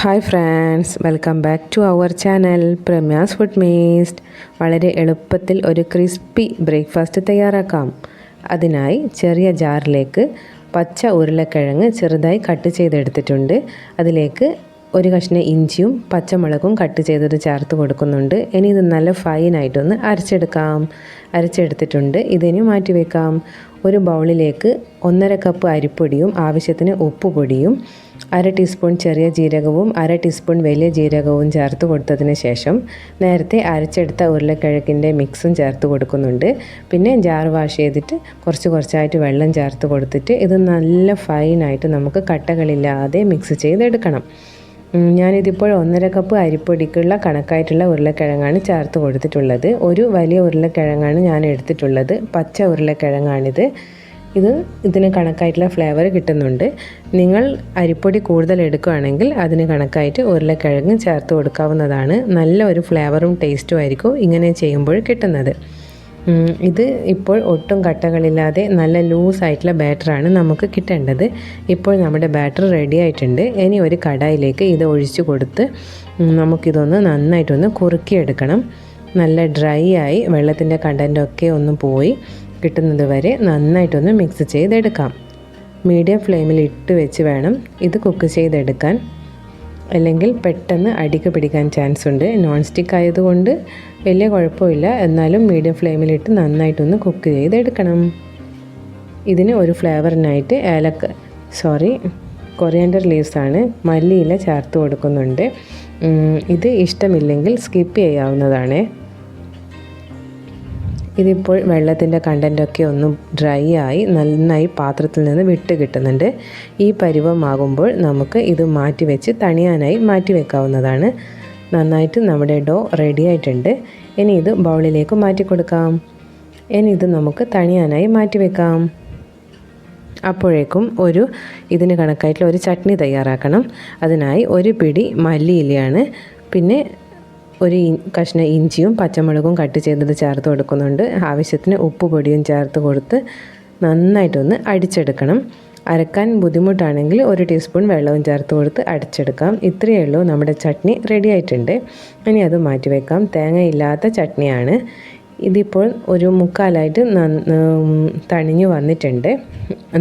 Hi friends, welcome back to our channel Pramya's food മേസ്റ്റ്. വളരെ എളുപ്പത്തിൽ ഒരു ക്രിസ്പി ബ്രേക്ക്ഫാസ്റ്റ് തയ്യാറാക്കാം. അതിനായി ചെറിയ ജാറിലേക്ക് പച്ച ഉരുളക്കിഴങ്ങ് ചെറുതായി കട്ട് ചെയ്തെടുത്തിട്ടുണ്ട്. അതിലേക്ക് ഒരു കഷ്ണം ഇഞ്ചിയും പച്ചമുളകും കട്ട് ചെയ്തത് ചേർത്ത് കൊടുക്കുന്നുണ്ട്. ഇനി ഇത് നല്ല ഫൈനായിട്ടൊന്ന് അരച്ചെടുത്തിട്ടുണ്ട്. ഇതിന് മാറ്റി വെക്കാം. ഒരു ബൗളിലേക്ക് 1.5 കപ്പ് അരിപ്പൊടിയും ആവശ്യത്തിന് ഉപ്പുപൊടിയും 1/2 ടീസ്പൂൺ ചെറിയ ജീരകവും 1/2 ടീസ്പൂൺ വലിയ ജീരകവും ചേർത്ത് കൊടുത്തതിന് ശേഷം നേരത്തെ അരച്ചെടുത്ത ഉരുളക്കിഴങ്ങിൻ്റെ മിക്സും ചേർത്ത് കൊടുക്കുന്നുണ്ട്. പിന്നെ ജാർ വാഷ് ചെയ്തിട്ട് കുറച്ചായിട്ട് വെള്ളം ചേർത്ത് കൊടുത്തിട്ട് ഇത് നല്ല ഫൈനായിട്ട് നമുക്ക് കട്ടകളില്ലാതെ മിക്സ് ചെയ്തെടുക്കണം. ഞാനിതിപ്പോൾ 1.5 കപ്പ് അരിപ്പൊടിക്കുള്ള കണക്കായിട്ടുള്ള ഉരുളക്കിഴങ്ങാണ് ചേർത്ത് കൊടുത്തിട്ടുള്ളത്. ഒരു വലിയ ഉരുളക്കിഴങ്ങാണ് ഞാൻ എടുത്തിട്ടുള്ളത്. പച്ച ഉരുളക്കിഴങ്ങാണിത്. ഇതിന് കണക്കായിട്ടുള്ള ഫ്ലേവർ കിട്ടുന്നുണ്ട്. നിങ്ങൾ അരിപ്പൊടി കൂടുതൽ എടുക്കുകയാണെങ്കിൽ അതിന് കണക്കായിട്ട് ഉരുളക്കിഴങ്ങ് ചേർത്ത് കൊടുക്കാവുന്നതാണ്. നല്ല ഒരു ഫ്ലേവറും ടേസ്റ്റും ആയിരിക്കും ഇങ്ങനെ ചെയ്യുമ്പോൾ കിട്ടുന്നത്. ഇത് ഇപ്പോൾ ഒട്ടും കട്ടകളില്ലാതെ നല്ല ലൂസായിട്ടുള്ള ബാറ്ററാണ് നമുക്ക് കിട്ടേണ്ടത്. ഇപ്പോൾ നമ്മുടെ ബാറ്റർ റെഡി ആയിട്ടുണ്ട്. ഇനി ഒരു കടായിലേക്ക് ഇത് ഒഴിച്ചു കൊടുത്ത് നമുക്കിതൊന്ന് നന്നായിട്ടൊന്ന് കുറുക്കിയെടുക്കണം. നല്ല ഡ്രൈ ആയി വെള്ളത്തിൻ്റെ കണ്ടൻറ്റൊക്കെ ഒന്ന് പോയി കിട്ടുന്നത് വരെ നന്നായിട്ടൊന്ന് മിക്സ് ചെയ്തെടുക്കാം. മീഡിയം ഫ്ലെയിമിൽ ഇട്ട് വെച്ച് വേണം ഇത് കുക്ക് ചെയ്തെടുക്കാൻ, അല്ലെങ്കിൽ പെട്ടെന്ന് അടിക്ക് പിടിക്കാൻ ചാൻസ് ഉണ്ട്. നോൺ സ്റ്റിക്ക് ആയതുകൊണ്ട് വലിയ കുഴപ്പമില്ല. എന്നാലും മീഡിയം ഫ്ലെയിമിലിട്ട് നന്നായിട്ടൊന്ന് കുക്ക് ചെയ്തെടുക്കണം. ഇതിന് ഒരു ഫ്ലേവറിനായിട്ട് കൊറിയാൻഡർ ലീവ്സാണ്, മല്ലിയില ചേർത്ത് കൊടുക്കുന്നുണ്ട്. ഇത് ഇഷ്ടമില്ലെങ്കിൽ സ്കിപ്പ് ചെയ്യാവുന്നതാണ്. ഇതിപ്പോൾ വെള്ളത്തിൻ്റെ കണ്ടൻറ്റൊക്കെ ഒന്ന് ഡ്രൈ ആയി നന്നായി പാത്രത്തിൽ നിന്ന് വിട്ട് കിട്ടുന്നുണ്ട്. ഈ പരുവമാകുമ്പോൾ നമുക്ക് ഇത് തണിയാനായി മാറ്റി വെക്കാവുന്നതാണ്. നന്നായിട്ട് നമ്മുടെ ഡോ റെഡി ആയിട്ടുണ്ട്. ഇനി ഇത് ബൗളിലേക്ക് മാറ്റി കൊടുക്കാം. ഇനി ഇത് നമുക്ക് തണിയാനായി മാറ്റി വെക്കാം. അപ്പോഴേക്കും ഇതിന് കണക്കായിട്ടുള്ള ഒരു ചട്നി തയ്യാറാക്കണം. അതിനായി ഒരു പിടി മല്ലിയിലയാണ്, പിന്നെ ഒരു കഷ്ണം ഇഞ്ചിയും പച്ചമുളകും കട്ട് ചെയ്തത് ചേർത്ത് കൊടുക്കുന്നുണ്ട്. ആവശ്യത്തിന് ഉപ്പുപൊടിയും ചേർത്ത് കൊടുത്ത് നന്നായിട്ടൊന്ന് അടിച്ചെടുക്കണം. അരക്കാൻ ബുദ്ധിമുട്ടാണെങ്കിൽ 1 ടീസ്പൂൺ വെള്ളവും ചേർത്ത് കൊടുത്ത് അടിച്ചെടുക്കാം. ഇത്രയേ ഉള്ളൂ, നമ്മുടെ ചട്നി റെഡി ആയിട്ടുണ്ട്. ഇനി അത് മാറ്റി വെക്കാം. തേങ്ങയില്ലാത്ത ചട്നിയാണ്. ഇതിപ്പോൾ ഒരു മുക്കാലായിട്ട് തണിഞ്ഞു വന്നിട്ടുണ്ട്.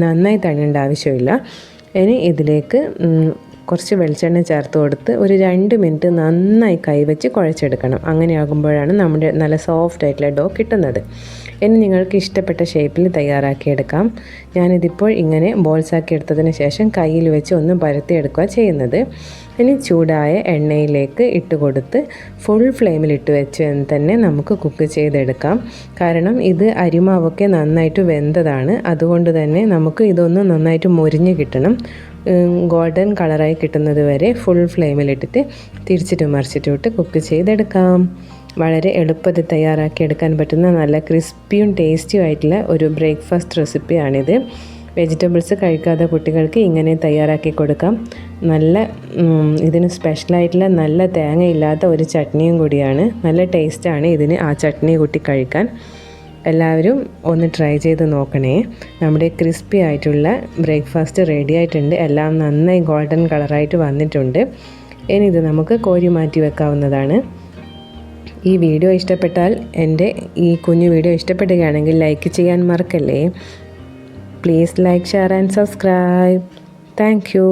നന്നായി തണിയേണ്ട ആവശ്യമില്ല. ഇനി ഇതിലേക്ക് കുറച്ച് വെളിച്ചെണ്ണ ചേർത്ത് കൊടുത്ത് ഒരു 2 മിനിറ്റ് നന്നായി കൈവച്ച് കുഴച്ചെടുക്കണം. അങ്ങനെ ആകുമ്പോഴാണ് നമ്മുടെ നല്ല സോഫ്റ്റ് ആയിട്ടുള്ള ഡോ കിട്ടുന്നത്. ഇനി നിങ്ങൾക്ക് ഇഷ്ടപ്പെട്ട ഷേപ്പിൽ തയ്യാറാക്കിയെടുക്കാം. ഞാനിതിപ്പോൾ ഇങ്ങനെ ബോൾസാക്കി എടുത്തതിന് ശേഷം കയ്യിൽ വെച്ച് ഒന്ന് പരത്തിയെടുക്കുക ചെയ്യുന്നത്. ഇനി ചൂടായ എണ്ണയിലേക്ക് ഇട്ട് കൊടുത്ത് ഫുൾ ഫ്ലെയിമിലിട്ട് വെച്ച് തന്നെ നമുക്ക് കുക്ക് ചെയ്തെടുക്കാം. കാരണം ഇത് അരിമാവൊക്കെ നന്നായിട്ട് വെന്തതാണ്. അതുകൊണ്ട് തന്നെ നമുക്ക് ഇതൊന്ന് നന്നായിട്ട് മൊരിഞ്ഞ് കിട്ടണം. ഗോൾഡൻ കളറായി കിട്ടുന്നത് വരെ ഫുൾ ഫ്ലെയിമിലിട്ടിട്ട് തിരിച്ചിട്ടും മറിച്ചിട്ടും ഇട്ട് കുക്ക് ചെയ്തെടുക്കാം. വളരെ എളുപ്പത്തിൽ തയ്യാറാക്കിയെടുക്കാൻ പറ്റുന്ന നല്ല ക്രിസ്പിയും ടേസ്റ്റിയും ആയിട്ടുള്ള ഒരു ബ്രേക്ക്ഫാസ്റ്റ് റെസിപ്പിയാണിത്. വെജിറ്റബിൾസ് കഴിക്കാത്ത കുട്ടികൾക്ക് ഇങ്ങനെ തയ്യാറാക്കി കൊടുക്കാം. ഇതിന് സ്പെഷ്യലായിട്ടുള്ള നല്ല തേങ്ങയില്ലാത്ത ഒരു ചട്നിയും കൂടിയാണ്. നല്ല ടേസ്റ്റാണ് ഇതിന് ആ ചട്നി കൂട്ടി കഴിക്കാൻ. എല്ലാവരും ഒന്ന് ട്രൈ ചെയ്ത് നോക്കണേ. നമ്മുടെ ക്രിസ്പി ആയിട്ടുള്ള ബ്രേക്ക്ഫാസ്റ്റ് റെഡി ആയിട്ടുണ്ട്. എല്ലാം നന്നായി ഗോൾഡൻ കളറായിട്ട് വന്നിട്ടുണ്ട്. ഇനി ഇത് നമുക്ക് കോരി മാറ്റി വെക്കാവുന്നതാണ്. ഈ വീഡിയോ ഇഷ്ടപ്പെട്ടാൽ, എൻ്റെ ഈ കുഞ്ഞു വീഡിയോ ഇഷ്ടപ്പെടുകയാണെങ്കിൽ ലൈക്ക് ചെയ്യാൻ മറക്കല്ലേ. Please like, share and subscribe. Thank you.